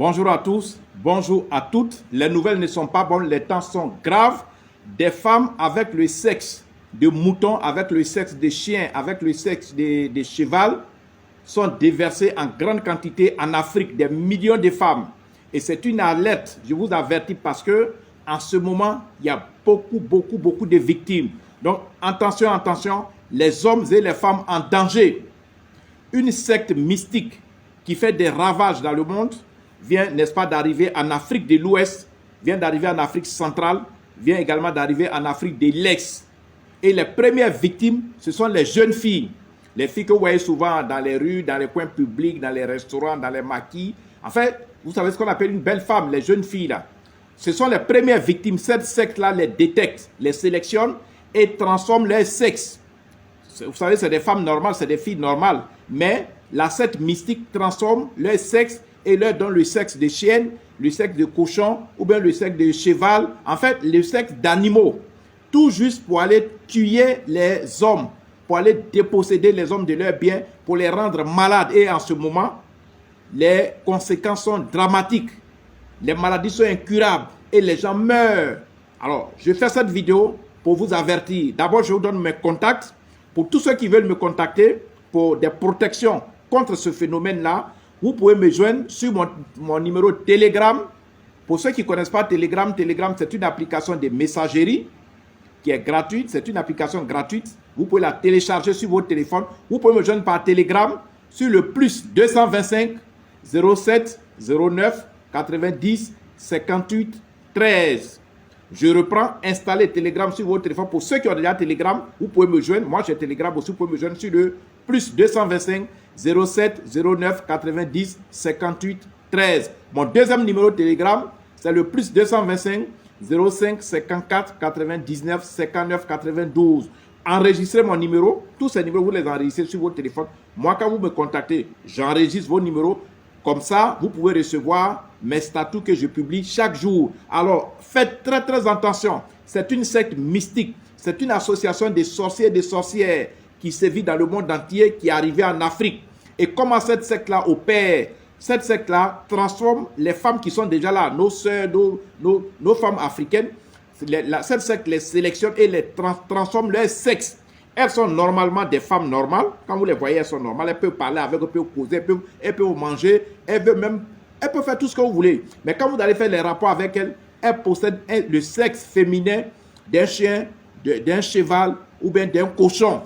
Bonjour à tous, bonjour à toutes. Les nouvelles ne sont pas bonnes, les temps sont graves. Des femmes avec le sexe de mouton, avec le sexe de chien, avec le sexe de cheval sont déversées en grande quantité en Afrique, des millions de femmes. Et c'est une alerte, je vous avertis, parce que en ce moment, il y a beaucoup de victimes. Donc attention, attention, les hommes et les femmes en danger. Une secte mystique qui fait des ravages dans le monde vient, n'est-ce pas, d'arriver en Afrique de l'Ouest, vient d'arriver en Afrique centrale, vient également d'arriver en Afrique de l'Est. Et les premières victimes, ce sont les jeunes filles. Les filles que vous voyez souvent dans les rues, dans les coins publics, dans les restaurants, dans les maquis. En fait, vous savez ce qu'on appelle une belle femme, les jeunes filles là. Ce sont les premières victimes. Cette secte-là les détecte, les sélectionne et transforme leur sexe. Vous savez, c'est des femmes normales, c'est des filles normales. Mais la secte mystique transforme leur sexe et leur donne le sexe de chienne, le sexe de cochon ou bien le sexe de cheval. En fait, le sexe d'animaux. Tout juste pour aller tuer les hommes, pour aller déposséder les hommes de leurs biens, pour les rendre malades. Et en ce moment, les conséquences sont dramatiques. Les maladies sont incurables et les gens meurent. Alors, je fais cette vidéo pour vous avertir. D'abord, je vous donne mes contacts. Pour tous ceux qui veulent me contacter pour des protections contre ce phénomène-là, vous pouvez me joindre sur mon numéro Telegram. Pour ceux qui ne connaissent pas Telegram, Telegram c'est une application de messagerie qui est gratuite. C'est une application gratuite. Vous pouvez la télécharger sur votre téléphone. Vous pouvez me joindre par Telegram sur le plus 225 07 09 90 58 13. Je reprends, installez Telegram sur votre téléphone. Pour ceux qui ont déjà Telegram, vous pouvez me joindre. Moi, j'ai Telegram aussi. Vous pouvez me joindre sur le plus 225 07 09 90 58 13. Mon deuxième numéro de Telegram, c'est le plus 225 05 54 99 59 92. Enregistrez mon numéro. Tous ces numéros, vous les enregistrez sur votre téléphone. Moi, quand vous me contactez, j'enregistre vos numéros. Comme ça, vous pouvez recevoir mes statuts que je publie chaque jour. Alors, faites très attention. C'est une secte mystique. C'est une association de sorciers et de sorcières qui sévit dans le monde entier, qui est arrivée en Afrique. Et comment cette secte-là opère? Cette secte-là transforme les femmes qui sont déjà là, nos sœurs, nos femmes africaines. Cette secte les sélectionne et les transforme leur sexe. Elles sont normalement des femmes normales. Quand vous les voyez, elles sont normales. Elles peuvent parler avec, elles peuvent causer, elles peuvent manger, elles peuvent faire tout ce que vous voulez. Mais quand vous allez faire les rapports avec elles, elles possèdent le sexe féminin d'un chien, d'un cheval ou bien d'un cochon.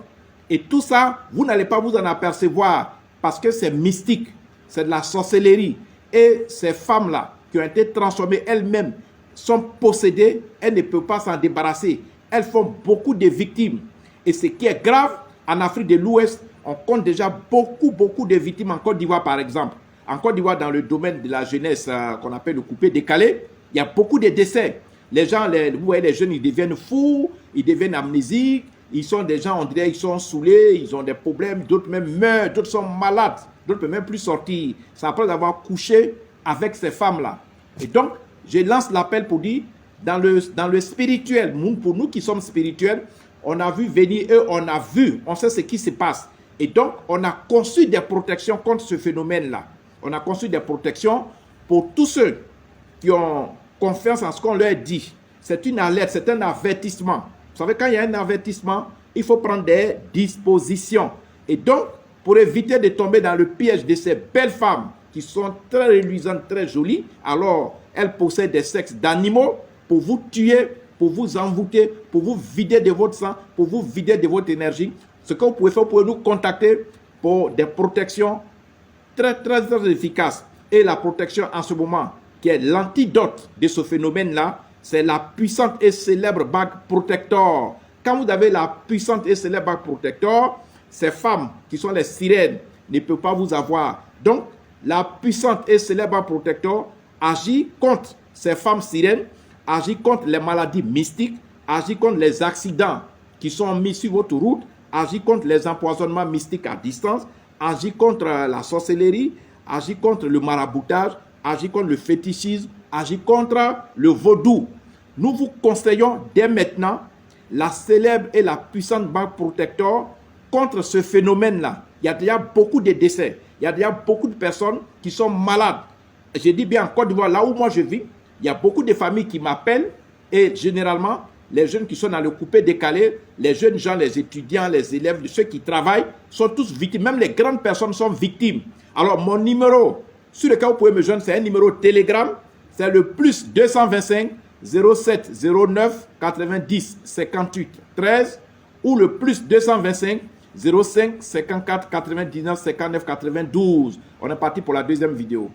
Et tout ça, vous n'allez pas vous en apercevoir parce que c'est mystique. C'est de la sorcellerie. Et ces femmes-là qui ont été transformées elles-mêmes sont possédées. Elles ne peuvent pas s'en débarrasser. Elles font beaucoup de victimes. Et ce qui est grave, en Afrique de l'Ouest, on compte déjà beaucoup de victimes en Côte d'Ivoire, par exemple. En Côte d'Ivoire, dans le domaine de la jeunesse qu'on appelle le coupé décalé, il y a beaucoup de décès. Les gens, vous voyez, les jeunes, ils deviennent fous, ils deviennent amnésiques. Ils sont des gens, on dirait, ils sont saoulés, ils ont des problèmes, d'autres même meurent, d'autres sont malades, d'autres ne peuvent même plus sortir. C'est après avoir couché avec ces femmes-là. Et donc, je lance l'appel pour dire, dans le spirituel, pour nous qui sommes spirituels, on a vu venir et on sait ce qui se passe. Et donc, on a conçu des protections contre ce phénomène-là. On a conçu des protections pour tous ceux qui ont confiance en ce qu'on leur dit. C'est une alerte, c'est un avertissement. Vous savez, quand il y a un avertissement, il faut prendre des dispositions. Et donc, pour éviter de tomber dans le piège de ces belles femmes qui sont très reluisantes, très jolies, alors elles possèdent des sexes d'animaux pour vous tuer, pour vous envoûter, pour vous vider de votre sang, pour vous vider de votre énergie. Ce que vous pouvez faire, vous pouvez nous contacter pour des protections très efficaces. Et la protection en ce moment, qui est l'antidote de ce phénomène-là, c'est la puissante et célèbre bague protecteur. Quand vous avez la puissante et célèbre bague protecteur, ces femmes qui sont les sirènes ne peuvent pas vous avoir. Donc, la puissante et célèbre bague protecteur agit contre ces femmes sirènes, agit contre les maladies mystiques, agit contre les accidents qui sont mis sur votre route, agit contre les empoisonnements mystiques à distance, agit contre la sorcellerie, agit contre le maraboutage, agit contre le fétichisme, agit contre le vaudou. Nous vous conseillons dès maintenant la célèbre et la puissante bague protecteur contre ce phénomène-là. Il y a déjà beaucoup de décès. Il y a déjà beaucoup de personnes qui sont malades je dis bien en Côte d'Ivoire, là où moi je vis, il y a beaucoup de familles qui m'appellent et généralement, les jeunes qui sont dans le coupé décalé, les jeunes gens, les étudiants, les élèves, ceux qui travaillent, sont tous victimes. Même les grandes personnes sont victimes. Alors, mon numéro, sur lequel vous pouvez me joindre, c'est un numéro Telegram. C'est le plus 225 07 09 90 58 13 ou le plus 225 05 54 99 59 92. On est parti pour la deuxième vidéo.